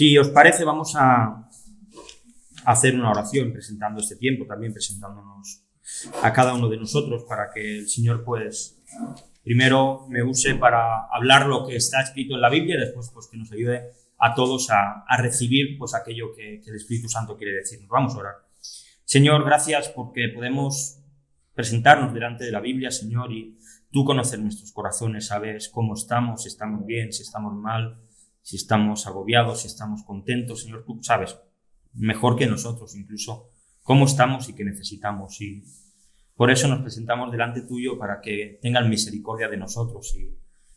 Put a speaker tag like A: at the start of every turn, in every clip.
A: Si os parece, vamos a hacer una oración presentando este tiempo, también presentándonos a cada uno de nosotros para que el Señor, pues, primero me use para hablar lo que está escrito en la Biblia y después, pues, que nos ayude a todos a recibir, pues, aquello que el Espíritu Santo quiere decirnos. Vamos a orar. Señor, gracias porque podemos presentarnos delante de la Biblia, Señor, y tú conoces nuestros corazones, sabes cómo estamos, si estamos bien, si estamos mal, si estamos agobiados, si estamos contentos. Señor, tú sabes mejor que nosotros incluso cómo estamos y qué necesitamos. Y por eso nos presentamos delante tuyo para que tengas misericordia de nosotros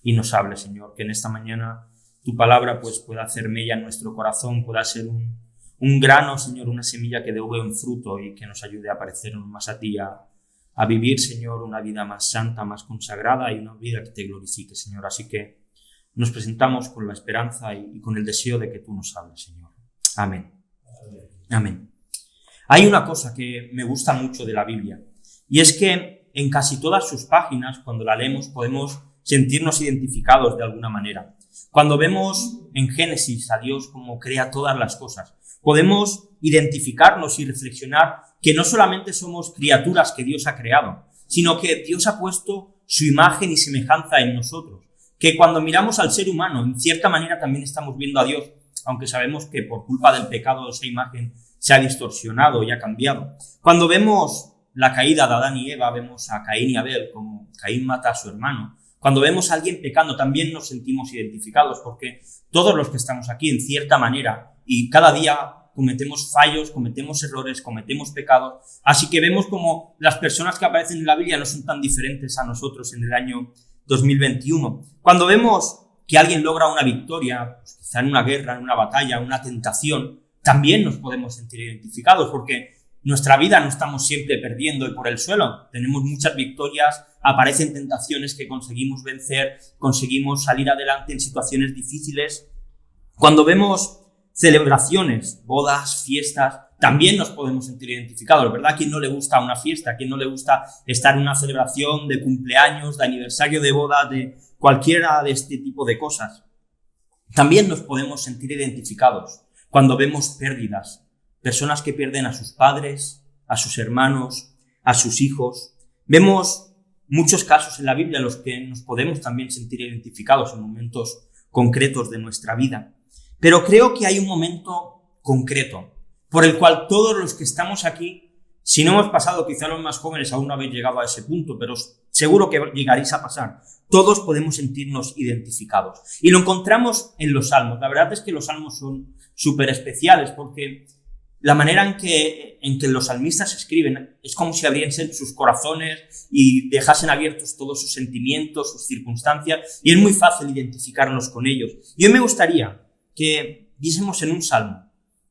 A: y nos hable, Señor. Que en esta mañana tu palabra pues pueda hacer mella en nuestro corazón, pueda ser un grano, Señor, una semilla que dé buen fruto y que nos ayude a parecernos más a ti, a vivir, Señor, una vida más santa, más consagrada y una vida que te glorifique, Señor. Así que nos presentamos con la esperanza y con el deseo de que tú nos hables, Señor. Amén. Amén. Hay una cosa que me gusta mucho de la Biblia, y es que en casi todas sus páginas, cuando la leemos, podemos sentirnos identificados de alguna manera. Cuando vemos en Génesis a Dios como crea todas las cosas, podemos identificarnos y reflexionar que no solamente somos criaturas que Dios ha creado, sino que Dios ha puesto su imagen y semejanza en nosotros. Que cuando miramos al ser humano, en cierta manera también estamos viendo a Dios, aunque sabemos que por culpa del pecado esa imagen se ha distorsionado y ha cambiado. Cuando vemos la caída de Adán y Eva, vemos a Caín y Abel, como Caín mata a su hermano. Cuando vemos a alguien pecando, también nos sentimos identificados, porque todos los que estamos aquí, en cierta manera, y cada día cometemos fallos, cometemos errores, cometemos pecados. Así que vemos como las personas que aparecen en la Biblia no son tan diferentes a nosotros en el año 2021. Cuando vemos que alguien logra una victoria, pues quizá en una guerra, en una batalla, una tentación, también nos podemos sentir identificados, porque nuestra vida no estamos siempre perdiendo y por el suelo. Tenemos muchas victorias, aparecen tentaciones que conseguimos vencer, conseguimos salir adelante en situaciones difíciles. Cuando vemos celebraciones, bodas, fiestas, también nos podemos sentir identificados, ¿verdad? ¿A quién no le gusta una fiesta? ¿A quién no le gusta estar en una celebración de cumpleaños, de aniversario de boda, de cualquiera de este tipo de cosas? También nos podemos sentir identificados cuando vemos pérdidas, personas que pierden a sus padres, a sus hermanos, a sus hijos. Vemos muchos casos en la Biblia en los que nos podemos también sentir identificados en momentos concretos de nuestra vida. Pero creo que hay un momento concreto por el cual todos los que estamos aquí, si no hemos pasado, quizá los más jóvenes aún no habéis llegado a ese punto, pero seguro que llegaréis a pasar, todos podemos sentirnos identificados. Y lo encontramos en los salmos. La verdad es que los salmos son súper especiales porque la manera en que los salmistas escriben es como si abriesen sus corazones y dejasen abiertos todos sus sentimientos, sus circunstancias, y es muy fácil identificarnos con ellos. Y hoy me gustaría que viésemos en un salmo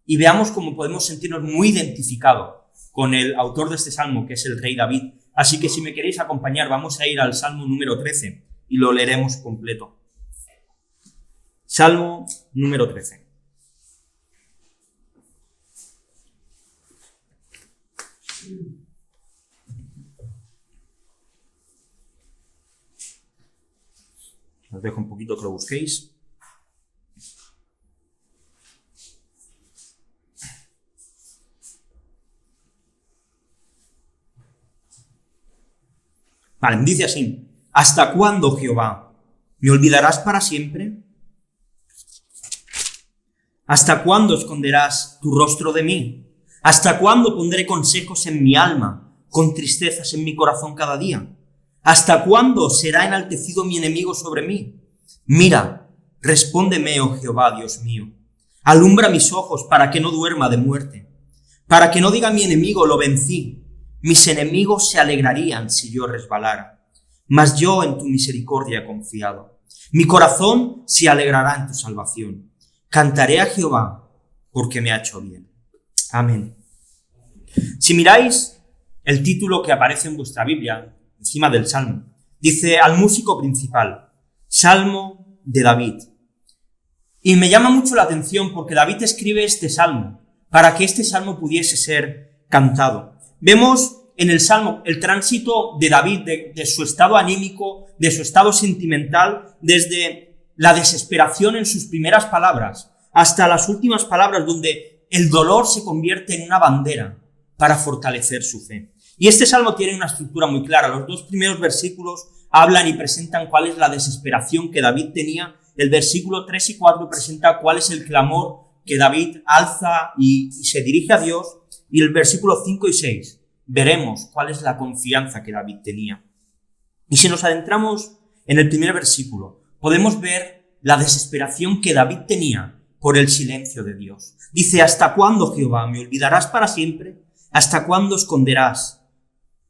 A: y veamos cómo podemos sentirnos muy identificados con el autor de este salmo, que es el rey David. Así que si me queréis acompañar, vamos a ir al salmo número 13 y lo leeremos completo. Salmo número 13. Os dejo un poquito que lo busquéis. Vale, dice así: ¿hasta cuándo, Jehová? ¿Me olvidarás para siempre? ¿Hasta cuándo esconderás tu rostro de mí? ¿Hasta cuándo pondré consejos en mi alma, con tristezas en mi corazón cada día? ¿Hasta cuándo será enaltecido mi enemigo sobre mí? Mira, respóndeme, oh Jehová, Dios mío. Alumbra mis ojos para que no duerma de muerte, para que no diga mi enemigo, lo vencí. Mis enemigos se alegrarían si yo resbalara, mas yo en tu misericordia he confiado. Mi corazón se alegrará en tu salvación. Cantaré a Jehová porque me ha hecho bien. Amén. Si miráis el título que aparece en vuestra Biblia, encima del Salmo, dice al músico principal, Salmo de David. Y me llama mucho la atención porque David escribe este Salmo para que este Salmo pudiese ser cantado. Vemos en el Salmo el tránsito de David, de su estado anímico, de su estado sentimental, desde la desesperación en sus primeras palabras, hasta las últimas palabras donde el dolor se convierte en una bandera para fortalecer su fe. Y este salmo tiene una estructura muy clara. Los 2 primeros versículos hablan y presentan cuál es la desesperación que David tenía. El versículo 3 y 4 presenta cuál es el clamor que David alza y se dirige a Dios. Y el versículo 5 y 6 veremos cuál es la confianza que David tenía. Y si nos adentramos en el primer versículo, podemos ver la desesperación que David tenía por el silencio de Dios. Dice: ¿hasta cuándo, Jehová, me olvidarás para siempre? ¿Hasta cuándo esconderás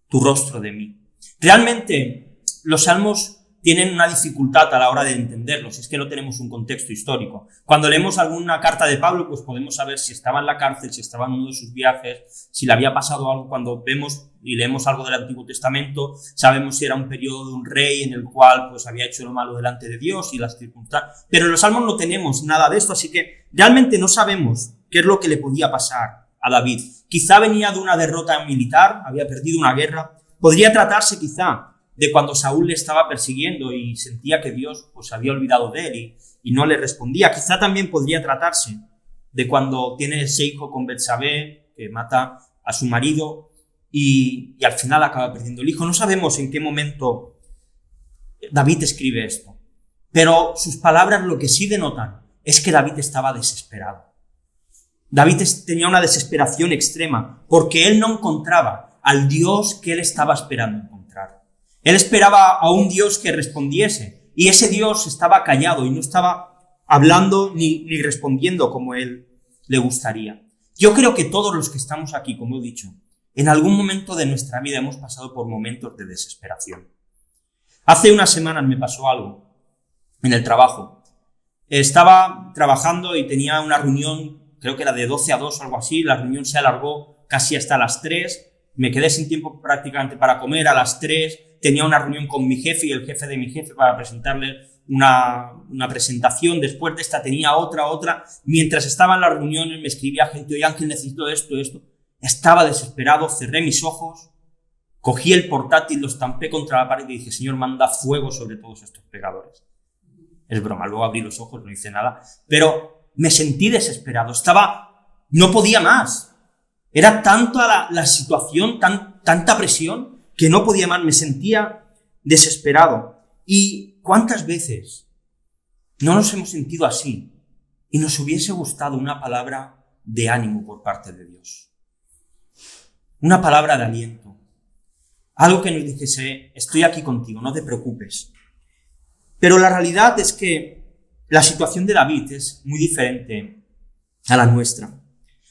A: tu rostro de mí? Realmente, los salmos tienen una dificultad a la hora de entenderlos, es que no tenemos un contexto histórico. Cuando leemos alguna carta de Pablo, pues podemos saber si estaba en la cárcel, si estaba en uno de sus viajes, si le había pasado algo. Cuando vemos y leemos algo del Antiguo Testamento, sabemos si era un periodo de un rey en el cual pues había hecho lo malo delante de Dios y las circunstancias. Pero en los salmos no tenemos nada de esto, así que realmente no sabemos qué es lo que le podía pasar a David. Quizá venía de una derrota militar, había perdido una guerra. Podría tratarse quizá de cuando Saúl le estaba persiguiendo y sentía que Dios pues había olvidado de él y no le respondía. Quizá también podría tratarse de cuando tiene ese hijo con Betsabé, que mata a su marido y al final acaba perdiendo el hijo. No sabemos en qué momento David escribe esto, pero sus palabras lo que sí denotan es que David estaba desesperado. David tenía una desesperación extrema porque él no encontraba al Dios que él estaba esperando encontrar. Él esperaba a un Dios que respondiese y ese Dios estaba callado y no estaba hablando ni respondiendo como él le gustaría. Yo creo que todos los que estamos aquí, como he dicho, en algún momento de nuestra vida hemos pasado por momentos de desesperación. Hace unas semanas me pasó algo en el trabajo. Estaba trabajando y tenía una reunión, creo que era de 12 a 2 o algo así. La reunión se alargó casi hasta las 3. Me quedé sin tiempo prácticamente para comer. A las 3 tenía una reunión con mi jefe y el jefe de mi jefe para presentarle una presentación. Después de esta tenía otra. Mientras estaba en las reuniones me escribía gente: oye, Ángel, necesito esto. Estaba desesperado, cerré mis ojos, cogí el portátil, lo estampé contra la pared y dije: Señor, manda fuego sobre todos estos pecadores. Es broma, luego abrí los ojos, no hice nada, pero me sentí desesperado, no podía más. Era tanta la situación, tanta presión, que no podía más, me sentía desesperado. ¿Y cuántas veces no nos hemos sentido así y nos hubiese gustado una palabra de ánimo por parte de Dios? Una palabra de aliento. Algo que nos dijese: estoy aquí contigo, no te preocupes. Pero la realidad es que la situación de David es muy diferente a la nuestra.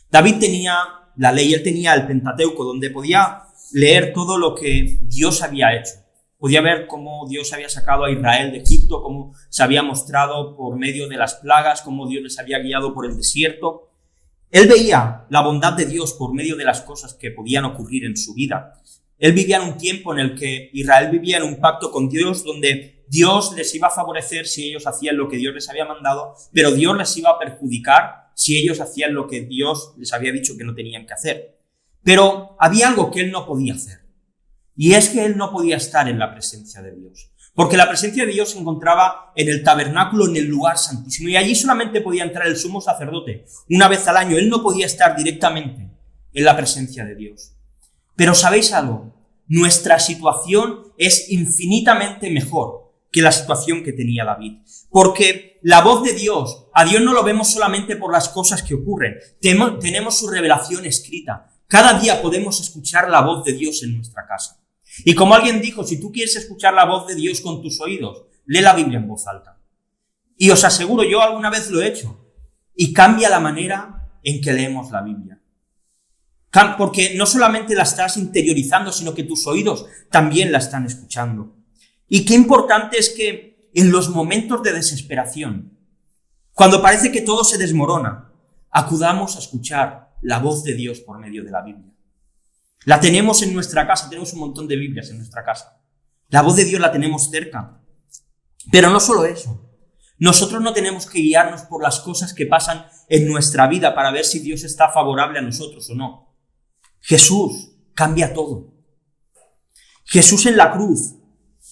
A: David tenía la ley, él tenía el Pentateuco, donde podía leer todo lo que Dios había hecho. Podía ver cómo Dios había sacado a Israel de Egipto, cómo se había mostrado por medio de las plagas, cómo Dios les había guiado por el desierto. Él veía la bondad de Dios por medio de las cosas que podían ocurrir en su vida. Él vivía en un tiempo en el que Israel vivía en un pacto con Dios, donde Dios les iba a favorecer si ellos hacían lo que Dios les había mandado, pero Dios les iba a perjudicar si ellos hacían lo que Dios les había dicho que no tenían que hacer. Pero había algo que él no podía hacer, y es que él no podía estar en la presencia de Dios, porque la presencia de Dios se encontraba en el tabernáculo, en el lugar santísimo, y allí solamente podía entrar el sumo sacerdote una vez al año. Él no podía estar directamente en la presencia de Dios. Pero ¿sabéis algo? Nuestra situación es infinitamente mejor que la situación que tenía David. Porque la voz de Dios, a Dios no lo vemos solamente por las cosas que ocurren. Tenemos su revelación escrita. Cada día podemos escuchar la voz de Dios en nuestra casa. Y como alguien dijo, si tú quieres escuchar la voz de Dios con tus oídos, lee la Biblia en voz alta. Y os aseguro, yo alguna vez lo he hecho. Y cambia la manera en que leemos la Biblia. Porque no solamente la estás interiorizando, sino que tus oídos también la están escuchando. Y qué importante es que en los momentos de desesperación, cuando parece que todo se desmorona, acudamos a escuchar la voz de Dios por medio de la Biblia. La tenemos en nuestra casa, tenemos un montón de Biblias en nuestra casa. La voz de Dios la tenemos cerca. Pero no solo eso. Nosotros no tenemos que guiarnos por las cosas que pasan en nuestra vida para ver si Dios está favorable a nosotros o no. Jesús cambia todo. Jesús en la cruz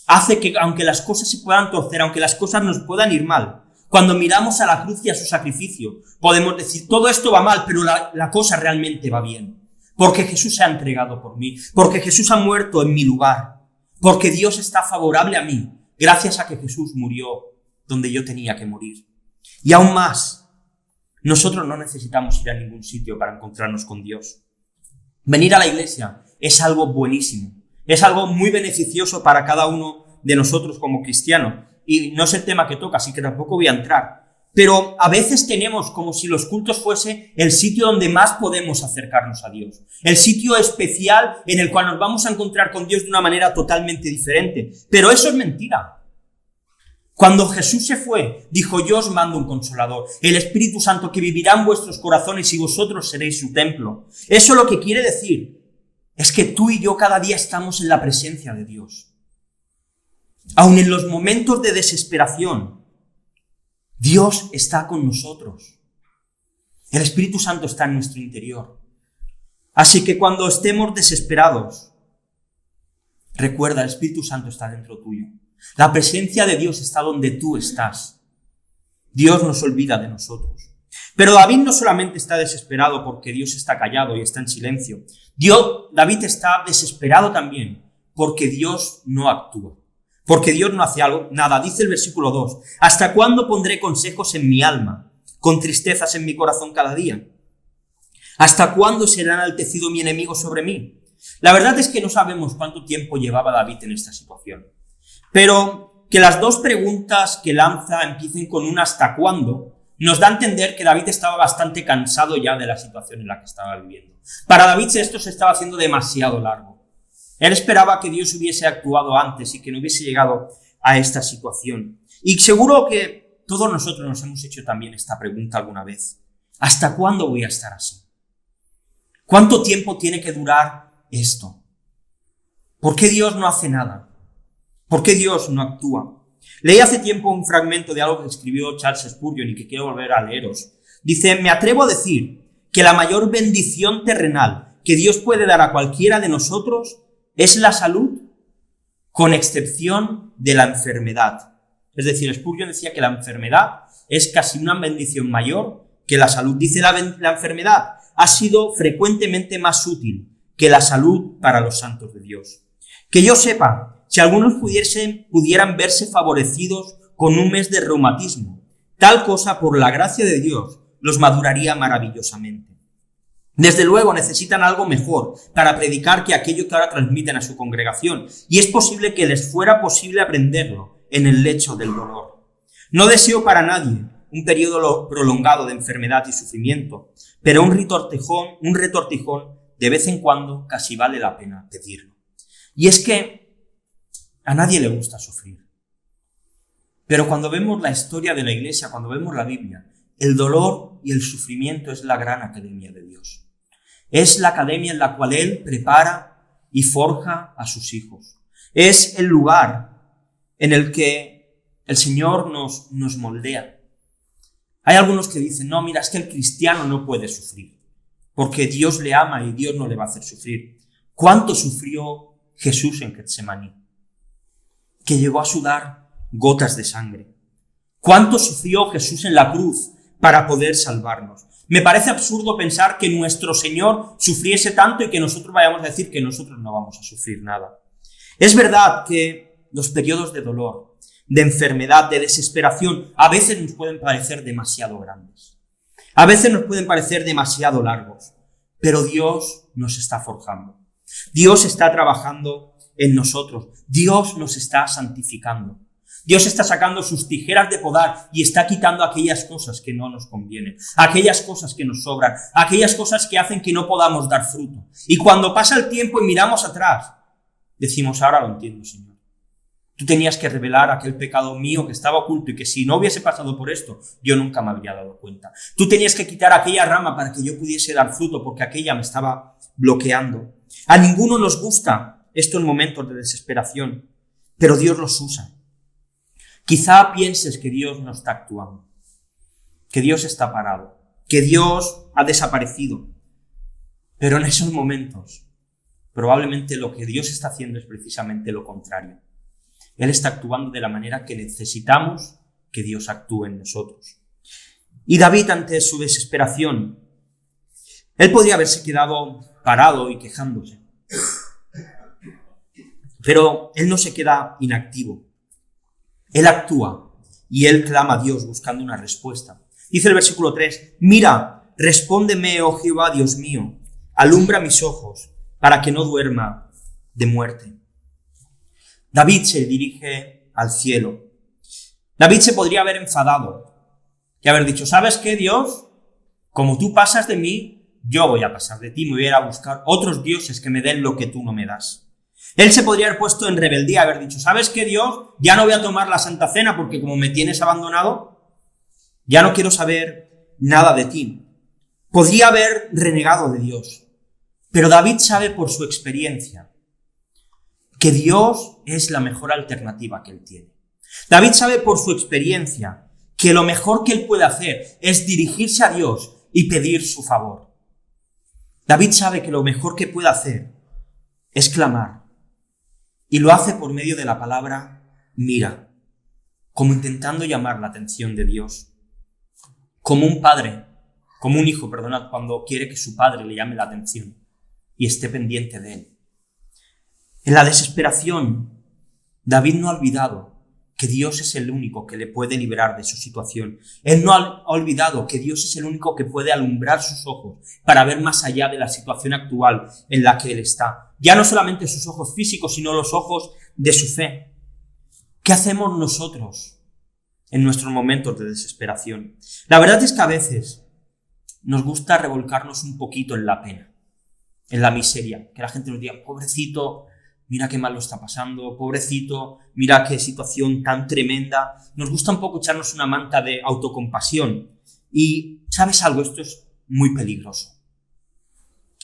A: hace que, aunque las cosas se puedan torcer, aunque las cosas nos puedan ir mal, Cuando miramos a la cruz y a su sacrificio, podemos decir, todo esto va mal, pero la cosa realmente va bien. Porque Jesús se ha entregado por mí, porque Jesús ha muerto en mi lugar, porque Dios está favorable a mí, gracias a que Jesús murió donde yo tenía que morir. Y aún más, nosotros no necesitamos ir a ningún sitio para encontrarnos con Dios. Venir a la iglesia es algo buenísimo, es algo muy beneficioso para cada uno de nosotros como cristianos. Y no es el tema que toca, así que tampoco voy a entrar. Pero a veces tenemos como si los cultos fuese el sitio donde más podemos acercarnos a Dios. El sitio especial en el cual nos vamos a encontrar con Dios de una manera totalmente diferente. Pero eso es mentira. Cuando Jesús se fue, dijo, yo os mando un consolador, el Espíritu Santo que vivirá en vuestros corazones y vosotros seréis su templo. Eso lo que quiere decir es que tú y yo cada día estamos en la presencia de Dios. Aun en los momentos de desesperación, Dios está con nosotros. El Espíritu Santo está en nuestro interior. Así que cuando estemos desesperados, recuerda, el Espíritu Santo está dentro tuyo. La presencia de Dios está donde tú estás. Dios nos olvida de nosotros. Pero David no solamente está desesperado porque Dios está callado y está en silencio. David está desesperado también porque Dios no actúa. Porque Dios no hace nada. Dice el versículo 2, ¿hasta cuándo pondré consejos en mi alma, con tristezas en mi corazón cada día? ¿Hasta cuándo será enaltecido mi enemigo sobre mí? La verdad es que no sabemos cuánto tiempo llevaba David en esta situación. Pero que las dos preguntas que lanza empiecen con un ¿hasta cuándo? Nos da a entender que David estaba bastante cansado ya de la situación en la que estaba viviendo. Para David esto se estaba haciendo demasiado largo. Él esperaba que Dios hubiese actuado antes y que no hubiese llegado a esta situación. Y seguro que todos nosotros nos hemos hecho también esta pregunta alguna vez. ¿Hasta cuándo voy a estar así? ¿Cuánto tiempo tiene que durar esto? ¿Por qué Dios no hace nada? ¿Por qué Dios no actúa? Leí hace tiempo un fragmento de algo que escribió Charles Spurgeon y que quiero volver a leeros. Dice, me atrevo a decir que la mayor bendición terrenal que Dios puede dar a cualquiera de nosotros es la salud, con excepción de la enfermedad. Es decir, Spurgeon decía que la enfermedad es casi una bendición mayor que la salud. Dice, la enfermedad ha sido frecuentemente más útil que la salud para los santos de Dios. Que yo sepa, si algunos pudieran verse favorecidos con un mes de reumatismo, tal cosa por la gracia de Dios los maduraría maravillosamente. Desde luego necesitan algo mejor para predicar que aquello que ahora transmiten a su congregación, y es posible que les fuera posible aprenderlo en el lecho del dolor. No deseo para nadie un periodo prolongado de enfermedad y sufrimiento, pero un retortijón de vez en cuando casi vale la pena pedirlo. Y es que a nadie le gusta sufrir. Pero cuando vemos la historia de la Iglesia, cuando vemos la Biblia, el dolor y el sufrimiento es la gran academia de Dios. Es la academia en la cual Él prepara y forja a sus hijos. Es el lugar en el que el Señor nos moldea. Hay algunos que dicen, no, mira, es que el cristiano no puede sufrir, porque Dios le ama y Dios no le va a hacer sufrir. ¿Cuánto sufrió Jesús en Getsemaní? Que llegó a sudar gotas de sangre. ¿Cuánto sufrió Jesús en la cruz para poder salvarnos? Me parece absurdo pensar que nuestro Señor sufriese tanto y que nosotros vayamos a decir que nosotros no vamos a sufrir nada. Es verdad que los periodos de dolor, de enfermedad, de desesperación, a veces nos pueden parecer demasiado grandes. A veces nos pueden parecer demasiado largos. Pero Dios nos está forjando. Dios está trabajando en nosotros. Dios nos está santificando. Dios está sacando sus tijeras de podar y está quitando aquellas cosas que no nos convienen, aquellas cosas que nos sobran, aquellas cosas que hacen que no podamos dar fruto. Y cuando pasa el tiempo y miramos atrás, decimos, ahora lo entiendo, Señor. Tú tenías que revelar aquel pecado mío que estaba oculto y que si no hubiese pasado por esto, yo nunca me habría dado cuenta. Tú tenías que quitar aquella rama para que yo pudiese dar fruto porque aquella me estaba bloqueando. A ninguno nos gusta estos momentos de desesperación, pero Dios los usa. Quizá pienses que Dios no está actuando, que Dios está parado, que Dios ha desaparecido. Pero en esos momentos, probablemente lo que Dios está haciendo es precisamente lo contrario. Él está actuando de la manera que necesitamos que Dios actúe en nosotros. Y David, ante su desesperación, él podría haberse quedado parado y quejándose. Pero él no se queda inactivo. Él actúa y él clama a Dios buscando una respuesta. Dice el versículo 3, mira, respóndeme, oh Jehová, Dios mío, alumbra mis ojos para que no duerma de muerte. David se dirige al cielo. David se podría haber enfadado y haber dicho, ¿sabes qué, Dios? Como tú pasas de mí, yo voy a pasar de ti, me voy a ir a buscar otros dioses que me den lo que tú no me das. Él se podría haber puesto en rebeldía, haber dicho, ¿sabes qué, Dios? Ya no voy a tomar la Santa Cena porque como me tienes abandonado, ya no quiero saber nada de ti. Podría haber renegado de Dios. Pero David sabe por su experiencia que Dios es la mejor alternativa que él tiene. David sabe por su experiencia que lo mejor que él puede hacer es dirigirse a Dios y pedir su favor. David sabe que lo mejor que puede hacer es clamar. Y lo hace por medio de la palabra mira, como intentando llamar la atención de Dios. Como un hijo, cuando quiere que su padre le llame la atención y esté pendiente de él. En la desesperación, David no ha olvidado que Dios es el único que le puede liberar de su situación. Él no ha olvidado que Dios es el único que puede alumbrar sus ojos para ver más allá de la situación actual en la que él está. Ya no solamente sus ojos físicos, sino los ojos de su fe. ¿Qué hacemos nosotros en nuestros momentos de desesperación? La verdad es que a veces nos gusta revolcarnos un poquito en la pena, en la miseria. Que la gente nos diga, pobrecito, mira qué mal lo está pasando, pobrecito, mira qué situación tan tremenda. Nos gusta un poco echarnos una manta de autocompasión. Y, ¿sabes algo? Esto es muy peligroso.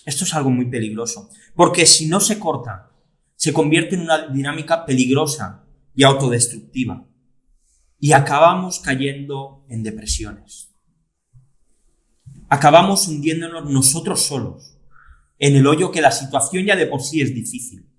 A: Esto es algo muy peligroso. Porque si no se corta, se convierte en una dinámica peligrosa y autodestructiva. Y acabamos cayendo en depresiones. Acabamos hundiéndonos nosotros solos en el hoyo que la situación ya de por sí es difícil.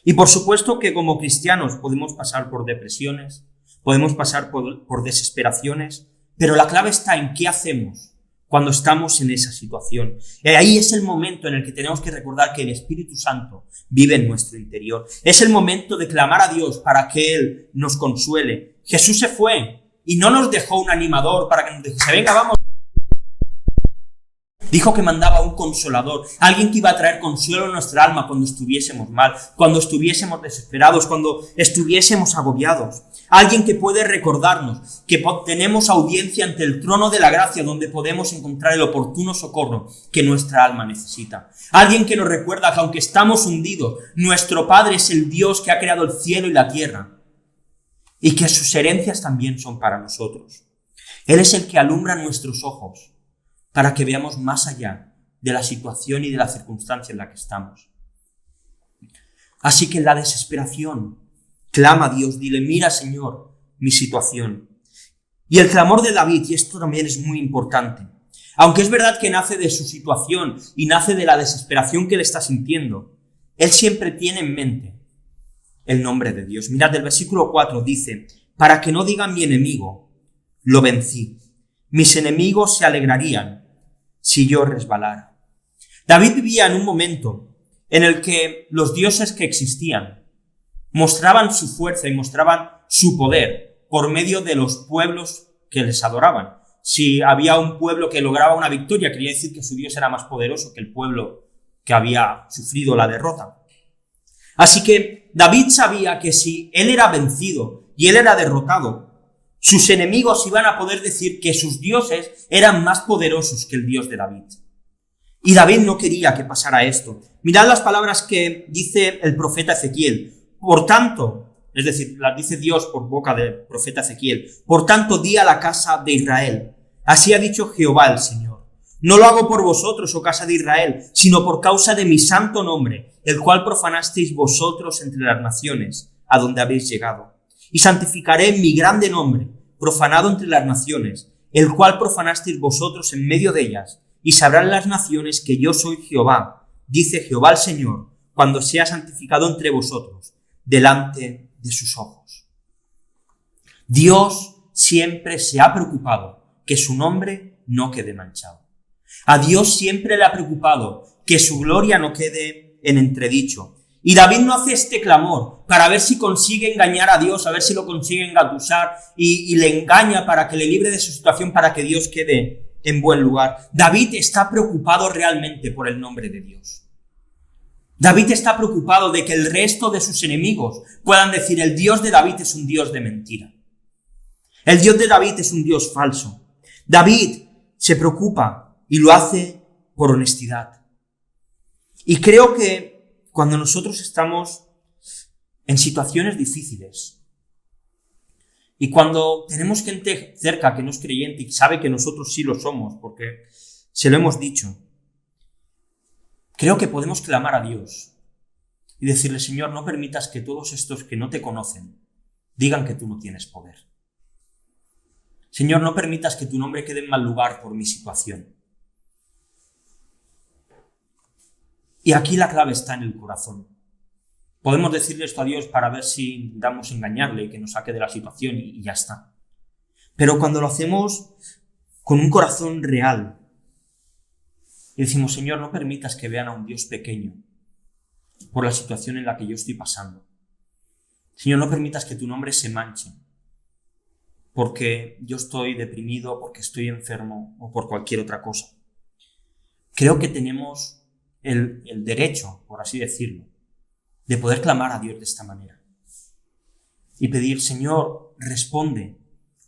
A: Y por supuesto que como cristianos podemos pasar por depresiones, podemos pasar por desesperaciones, pero la clave está en qué hacemos cuando estamos en esa situación. Ahí es el momento en el que tenemos que recordar que el Espíritu Santo vive en nuestro interior. Es el momento de clamar a Dios para que Él nos consuele. Jesús se fue y no nos dejó un animador para que nos dijese, venga, vamos. Dijo que mandaba un consolador, alguien que iba a traer consuelo a nuestra alma cuando estuviésemos mal, cuando estuviésemos desesperados, cuando estuviésemos agobiados. Alguien que puede recordarnos que tenemos audiencia ante el trono de la gracia donde podemos encontrar el oportuno socorro que nuestra alma necesita. Alguien que nos recuerda que aunque estamos hundidos, nuestro Padre es el Dios que ha creado el cielo y la tierra y que sus herencias también son para nosotros. Él es el que alumbra nuestros ojos para que veamos más allá de la situación y de la circunstancia en la que estamos. Así que en la desesperación, clama a Dios, dile, mira, Señor, mi situación. Y el clamor de David, y esto también es muy importante, aunque es verdad que nace de su situación y nace de la desesperación que él está sintiendo, él siempre tiene en mente el nombre de Dios. Mirad, el versículo 4 dice, para que no diga mi enemigo, lo vencí. Mis enemigos se alegrarían si yo resbalara. David vivía en un momento en el que los dioses que existían mostraban su fuerza y mostraban su poder por medio de los pueblos que les adoraban. Si había un pueblo que lograba una victoria, quería decir que su Dios era más poderoso que el pueblo que había sufrido la derrota. Así que David sabía que si él era vencido y él era derrotado, sus enemigos iban a poder decir que sus dioses eran más poderosos que el Dios de David. Y David no quería que pasara esto. Mirad las palabras que dice el profeta Ezequiel. Por tanto, es decir, las dice Dios por boca del profeta Ezequiel. Por tanto, di a la casa de Israel. Así ha dicho Jehová el Señor. No lo hago por vosotros, oh casa de Israel, sino por causa de mi santo nombre, el cual profanasteis vosotros entre las naciones, a donde habéis llegado. Y santificaré mi grande nombre, profanado entre las naciones, el cual profanasteis vosotros en medio de ellas, y sabrán las naciones que yo soy Jehová, dice Jehová el Señor, cuando sea santificado entre vosotros, delante de sus ojos. Dios siempre se ha preocupado que su nombre no quede manchado. A Dios siempre le ha preocupado que su gloria no quede en entredicho. Y David no hace este clamor para ver si consigue engañar a Dios, a ver si lo consigue engatusar y le engaña para que le libre de su situación, para que Dios quede en buen lugar. David está preocupado realmente por el nombre de Dios. David está preocupado de que el resto de sus enemigos puedan decir: el Dios de David es un Dios de mentira. El Dios de David es un Dios falso. David se preocupa y lo hace por honestidad. Y creo que cuando nosotros estamos en situaciones difíciles y cuando tenemos gente cerca que no es creyente y sabe que nosotros sí lo somos porque se lo hemos dicho, creo que podemos clamar a Dios y decirle: Señor, no permitas que todos estos que no te conocen digan que tú no tienes poder. Señor, no permitas que tu nombre quede en mal lugar por mi situación. Y aquí la clave está en el corazón. Podemos decirle esto a Dios para ver si intentamos engañarle y que nos saque de la situación y ya está. Pero cuando lo hacemos con un corazón real y decimos: Señor, no permitas que vean a un Dios pequeño por la situación en la que yo estoy pasando. Señor, no permitas que tu nombre se manche porque yo estoy deprimido, porque estoy enfermo o por cualquier otra cosa. Creo que tenemos el derecho, por así decirlo, de poder clamar a Dios de esta manera y pedir: Señor, responde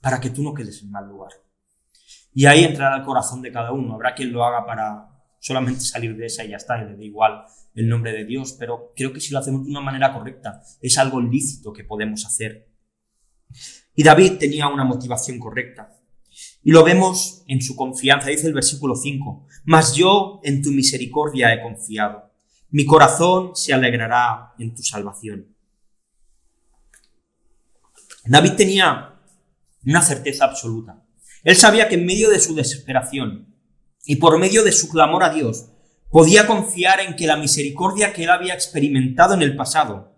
A: para que tú no quedes en mal lugar. Y ahí entrará el corazón de cada uno. Habrá quien lo haga para solamente salir de esa y ya está, y le da igual el nombre de Dios, pero creo que si lo hacemos de una manera correcta es algo lícito que podemos hacer. Y David tenía una motivación correcta. Y lo vemos en su confianza, dice el versículo 5, mas yo en tu misericordia he confiado, mi corazón se alegrará en tu salvación. David tenía una certeza absoluta. Él sabía que en medio de su desesperación y por medio de su clamor a Dios, podía confiar en que la misericordia que él había experimentado en el pasado,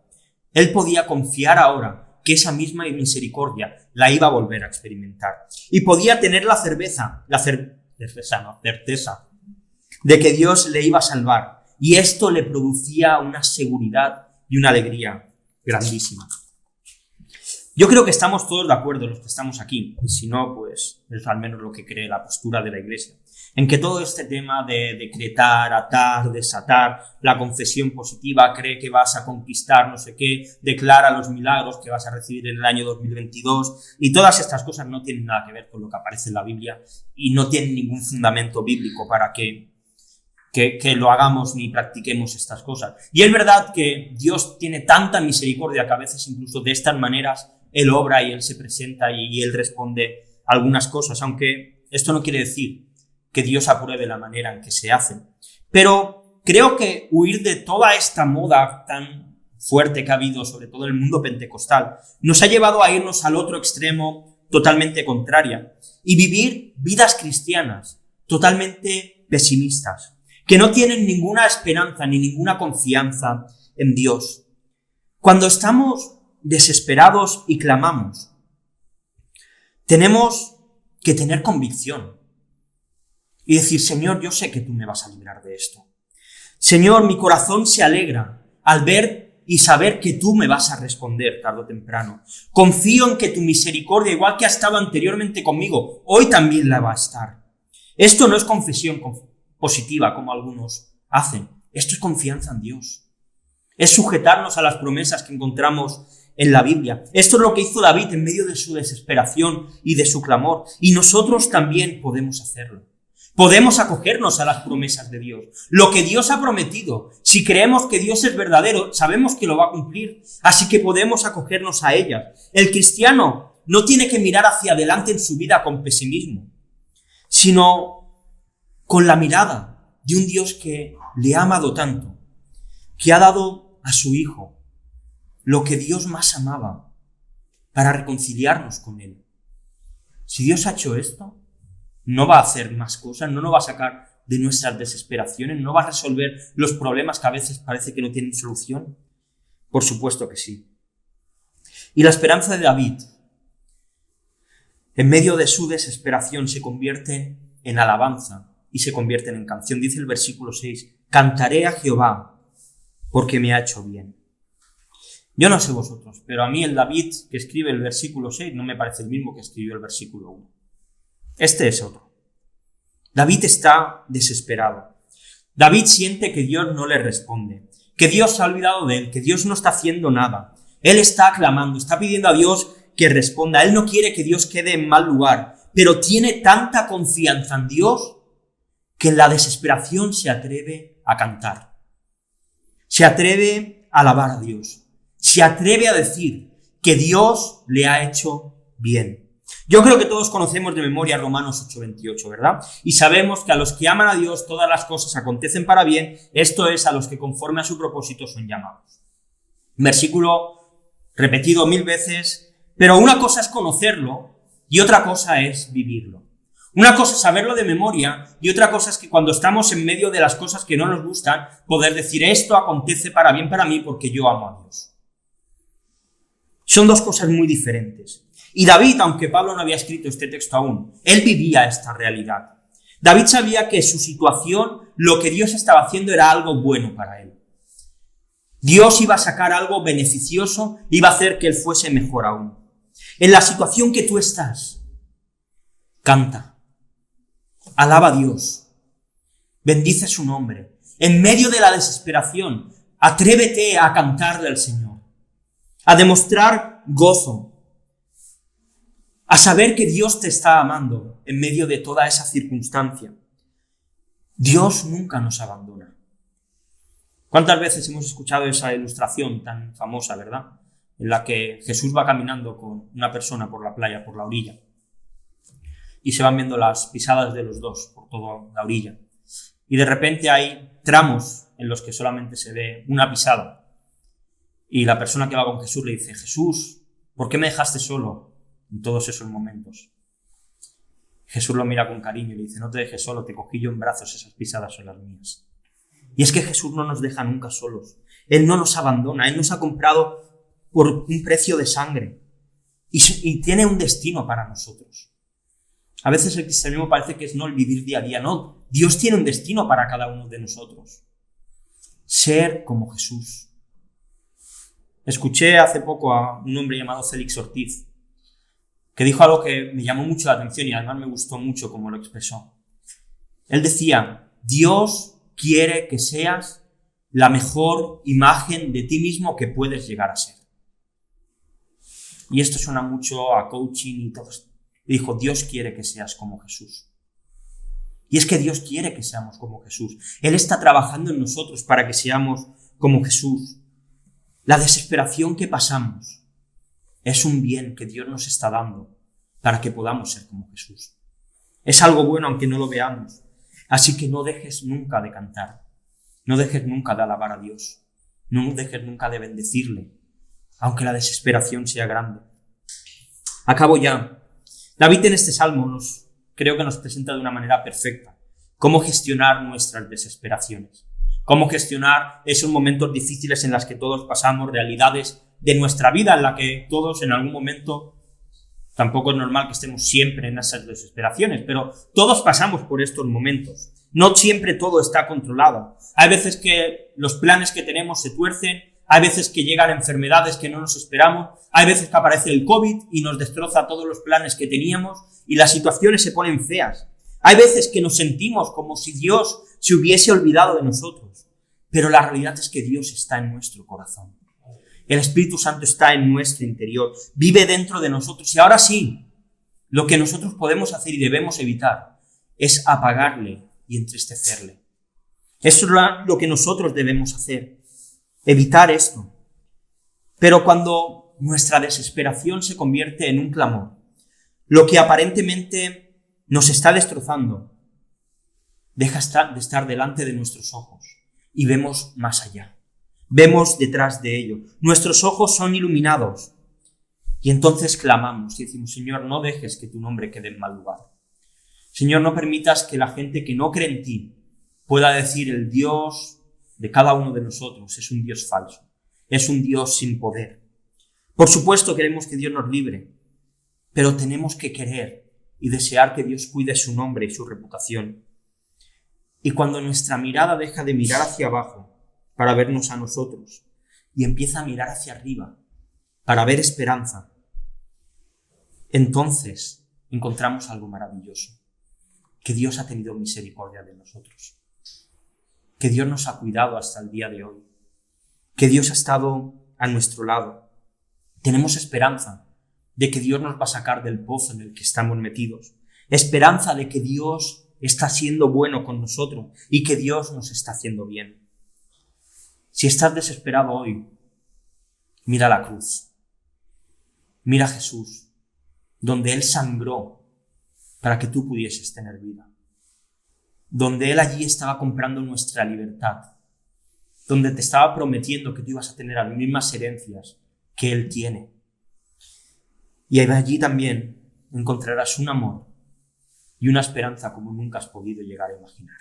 A: él podía confiar ahora que esa misma misericordia la iba a volver a experimentar. Y podía tener la certeza de que Dios le iba a salvar. Y esto le producía una seguridad y una alegría grandísima. Yo creo que estamos todos de acuerdo los que estamos aquí, y si no, pues es al menos lo que cree la postura de la Iglesia, en que todo este tema de decretar, atar, desatar, la confesión positiva, cree que vas a conquistar no sé qué, declara los milagros que vas a recibir en el año 2022, y todas estas cosas no tienen nada que ver con lo que aparece en la Biblia y no tienen ningún fundamento bíblico para que lo hagamos ni practiquemos estas cosas. Y es verdad que Dios tiene tanta misericordia que a veces incluso de estas maneras Él obra y Él se presenta y Él responde algunas cosas, aunque esto no quiere decir que Dios apruebe la manera en que se hacen. Pero creo que huir de toda esta moda tan fuerte que ha habido, sobre todo en el mundo pentecostal, nos ha llevado a irnos al otro extremo totalmente contraria y vivir vidas cristianas totalmente pesimistas, que no tienen ninguna esperanza ni ninguna confianza en Dios. Cuando estamos desesperados y clamamos, tenemos que tener convicción y decir: Señor, yo sé que tú me vas a librar de esto. Señor, mi corazón se alegra al ver y saber que tú me vas a responder tarde o temprano. Confío en que tu misericordia, igual que ha estado anteriormente conmigo, hoy también la va a estar. Esto no es confesión positiva como algunos hacen. Esto es confianza en Dios. Es sujetarnos a las promesas que encontramos en la Biblia. Esto es lo que hizo David en medio de su desesperación y de su clamor. Y nosotros también podemos hacerlo. Podemos acogernos a las promesas de Dios. Lo que Dios ha prometido, si creemos que Dios es verdadero, sabemos que lo va a cumplir. Así que podemos acogernos a ellas. El cristiano no tiene que mirar hacia adelante en su vida con pesimismo, sino con la mirada de un Dios que le ha amado tanto, que ha dado a su Hijo lo que Dios más amaba para reconciliarnos con Él. Si Dios ha hecho esto, no va a hacer más cosas, no nos va a sacar de nuestras desesperaciones, no va a resolver los problemas que a veces parece que no tienen solución. Por supuesto que sí. Y la esperanza de David en medio de su desesperación se convierten en alabanza y se convierten en canción. Dice el versículo 6, cantaré a Jehová porque me ha hecho bien. Yo no sé vosotros, pero a mí el David que escribe el versículo 6 no me parece el mismo que escribió el versículo 1. Este es otro. David está desesperado. David siente que Dios no le responde, que Dios se ha olvidado de él, que Dios no está haciendo nada. Él está clamando, está pidiendo a Dios que responda. Él no quiere que Dios quede en mal lugar, pero tiene tanta confianza en Dios que en la desesperación se atreve a cantar. Se atreve a alabar a Dios. Se atreve a decir que Dios le ha hecho bien. Yo creo que todos conocemos de memoria Romanos 8:28, ¿verdad? Y sabemos que a los que aman a Dios todas las cosas acontecen para bien, esto es, a los que conforme a su propósito son llamados. Versículo repetido 1000 veces, pero una cosa es conocerlo y otra cosa es vivirlo. Una cosa es saberlo de memoria y otra cosa es que cuando estamos en medio de las cosas que no nos gustan, poder decir esto acontece para bien para mí porque yo amo a Dios. Son dos cosas muy diferentes. Y David, aunque Pablo no había escrito este texto aún, él vivía esta realidad. David sabía que su situación, lo que Dios estaba haciendo era algo bueno para él. Dios iba a sacar algo beneficioso, iba a hacer que él fuese mejor aún. En la situación que tú estás, canta, alaba a Dios, bendice su nombre. En medio de la desesperación, atrévete a cantarle al Señor, a demostrar gozo, a saber que Dios te está amando en medio de toda esa circunstancia. Dios nunca nos abandona. ¿Cuántas veces hemos escuchado esa ilustración tan famosa, verdad? En la que Jesús va caminando con una persona por la playa, por la orilla, y se van viendo las pisadas de los dos por toda la orilla. Y de repente hay tramos en los que solamente se ve una pisada. Y la persona que va con Jesús le dice, Jesús, ¿por qué me dejaste solo en todos esos momentos? Jesús lo mira con cariño y le dice, no te dejes solo, te cogí yo en brazos, esas pisadas son las mías. Y es que Jesús no nos deja nunca solos. Él no nos abandona, Él nos ha comprado por un precio de sangre y tiene un destino para nosotros. A veces el cristianismo parece que es no el vivir día a día, no. Dios tiene un destino para cada uno de nosotros. Ser como Jesús. Escuché hace poco a un hombre llamado Félix Ortiz, que dijo algo que me llamó mucho la atención y además me gustó mucho como lo expresó. Él decía, Dios quiere que seas la mejor imagen de ti mismo que puedes llegar a ser. Y esto suena mucho a coaching y todo esto. Dijo, Dios quiere que seas como Jesús. Y es que Dios quiere que seamos como Jesús. Él está trabajando en nosotros para que seamos como Jesús. La desesperación que pasamos es un bien que Dios nos está dando para que podamos ser como Jesús. Es algo bueno aunque no lo veamos. Así que no dejes nunca de cantar. No dejes nunca de alabar a Dios. No dejes nunca de bendecirle, aunque la desesperación sea grande. Acabo ya. David en este salmo creo que nos presenta de una manera perfecta cómo gestionar nuestras desesperaciones, cómo gestionar esos momentos difíciles en los que todos pasamos, realidades de nuestra vida en la que todos en algún momento, tampoco es normal que estemos siempre en esas desesperaciones, pero todos pasamos por estos momentos. No siempre todo está controlado. Hay veces que los planes que tenemos se tuercen, hay veces que llegan enfermedades que no nos esperamos, hay veces que aparece el COVID y nos destroza todos los planes que teníamos y las situaciones se ponen feas. Hay veces que nos sentimos como si Dios se hubiese olvidado de nosotros, pero la realidad es que Dios está en nuestro corazón. El Espíritu Santo está en nuestro interior, vive dentro de nosotros y ahora sí, lo que nosotros podemos hacer y debemos evitar es apagarle y entristecerle. Eso es lo que nosotros debemos hacer, evitar esto. Pero cuando nuestra desesperación se convierte en un clamor, lo que aparentemente nos está destrozando deja de estar delante de nuestros ojos y vemos más allá. Vemos detrás de ello. Nuestros ojos son iluminados. Y entonces clamamos y decimos, Señor, no dejes que tu nombre quede en mal lugar. Señor, no permitas que la gente que no cree en ti pueda decir el Dios de cada uno de nosotros es un Dios falso. Es un Dios sin poder. Por supuesto queremos que Dios nos libre. pero tenemos que querer y desear que Dios cuide su nombre y su reputación. Y cuando nuestra mirada deja de mirar hacia abajo para vernos a nosotros y empieza a mirar hacia arriba para ver esperanza, entonces encontramos algo maravilloso, que Dios ha tenido misericordia de nosotros, que Dios nos ha cuidado hasta el día de hoy, que Dios ha estado a nuestro lado. Tenemos esperanza de que Dios nos va a sacar del pozo en el que estamos metidos, esperanza de que Dios está siendo bueno con nosotros y que Dios nos está haciendo bien. Si estás desesperado hoy, mira la cruz, mira a Jesús, donde Él sangró para que tú pudieses tener vida, donde Él allí estaba comprando nuestra libertad, donde te estaba prometiendo que tú ibas a tener las mismas herencias que Él tiene. Y allí también encontrarás un amor y una esperanza como nunca has podido llegar a imaginar.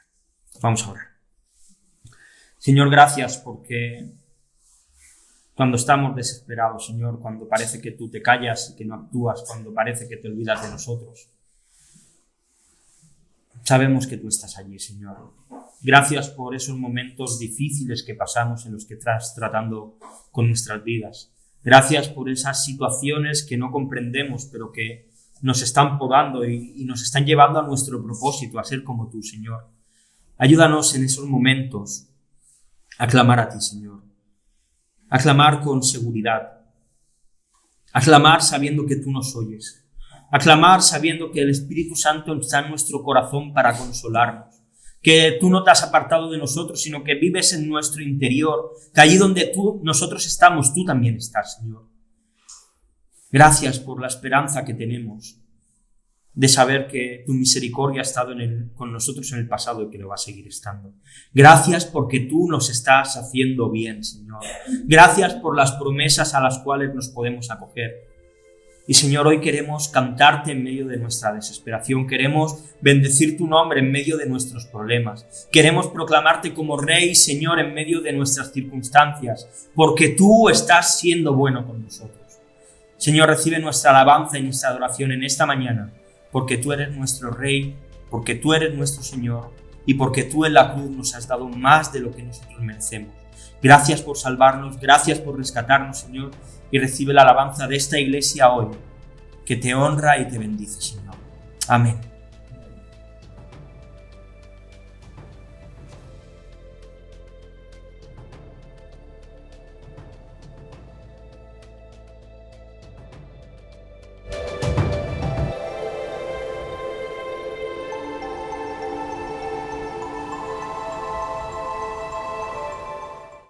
A: Vamos a orar. Señor, gracias porque cuando estamos desesperados, Señor, cuando parece que tú te callas y que no actúas, cuando parece que te olvidas de nosotros, sabemos que tú estás allí, Señor. Gracias por esos momentos difíciles que pasamos en los que estás tratando con nuestras vidas. Gracias por esas situaciones que no comprendemos, pero que nos están podando y nos están llevando a nuestro propósito, a ser como tú, Señor. Ayúdanos en esos momentos a clamar a ti, Señor. A clamar con seguridad. A clamar sabiendo que tú nos oyes. A clamar sabiendo que el Espíritu Santo está en nuestro corazón para consolarnos. Que tú no te has apartado de nosotros, sino que vives en nuestro interior. Que allí donde nosotros estamos, tú también estás, Señor. Gracias por la esperanza que tenemos de saber que tu misericordia ha estado con nosotros en el pasado y que lo va a seguir estando. Gracias porque tú nos estás haciendo bien, Señor. Gracias por las promesas a las cuales nos podemos acoger. Y, Señor, hoy queremos cantarte en medio de nuestra desesperación. Queremos bendecir tu nombre en medio de nuestros problemas. Queremos proclamarte como Rey y Señor en medio de nuestras circunstancias, porque tú estás siendo bueno con nosotros. Señor, recibe nuestra alabanza y nuestra adoración en esta mañana, porque tú eres nuestro Rey, porque tú eres nuestro Señor y porque tú en la cruz nos has dado más de lo que nosotros merecemos. Gracias por salvarnos, gracias por rescatarnos, Señor, y recibe la alabanza de esta iglesia hoy, que te honra y te bendice, Señor. Amén.